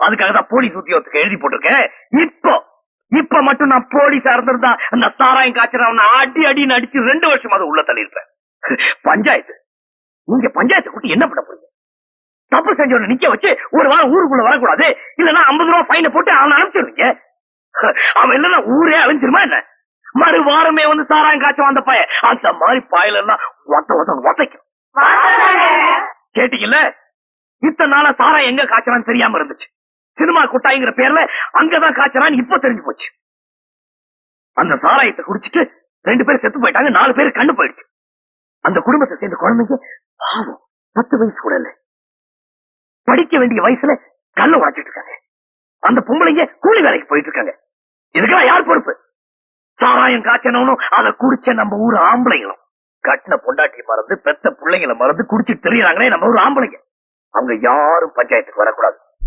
அதுக்காக தான் போலீஸ் உத்தியோகத்துக்கு எழுதி போட்டிருக்கேன். இப்ப மட்டும் நான் போலீஸா இருந்திருந்தா அந்த சாராயம் காய்ச்சறவன அடி அடின்னு அடிச்சு 2 வருஷம் அது உள்ள தள்ளிருப்பேன். பஞ்சாயத்து, நீங்க பஞ்சாயத்து கூட்டி என்ன பண்ண போறீங்க? தப்பு செஞ்சவன நிக்க வச்சு ஒரு வாரம் ஊருக்குள்ள வரக்கூடாது, இல்லன்னா 50 ரூபாய் ஃபைனை போட்டு அவனை அனுப்பிச்சிருவீங்க. அவன் இல்லன்னா ஊரே அழிஞ்சிருமா என்ன? மறு வாரமே வந்து சாராயம் காய்ச்ச வந்த பய அந்த மாதிரி பாயில எல்லாம் ஒத்தைக்கும். கேட்டீங்கல்ல, இத்தனை நாளா சாராயம் எங்க காய்ச்சறான்னு தெரியாம இருந்துச்சு. சினிமா குட்டாய்ங்கிற பேர்ல அங்கதான் காய்ச்சறான்னு இப்ப தெரிஞ்சு போச்சு. அந்த சாராயத்தை குடிச்சிட்டு 2 பேர் செத்து போயிட்டாங்க, 4 பேர் கண்ணு போயிடுச்சு. அந்த குடும்பத்தை சேர்ந்த குழந்தைங்க பாவம் 10 வயசு கூட இல்ல, படிக்க வேண்டிய வயசுல கல்ல உடைச்சிட்டு இருக்காங்க. அந்த பொம்பளைங்க கூலி வேலைக்கு போயிட்டு இருக்காங்க. இதுக்கெல்லாம் யார் பொறுப்பு? சாராயம் காய்ச்சனும் அதை குடிச்ச நம்ம ஊர் ஆம்பளைங்களும். கட்டின பொண்டாட்டி மறந்து பெத்த பிள்ளைங்களை மறந்து குடிச்சு தெரியுறாங்களே நம்ம ஊர் ஆம்பளைங்க. அவங்க யாரும் பஞ்சாயத்துக்கு வரக்கூடாது.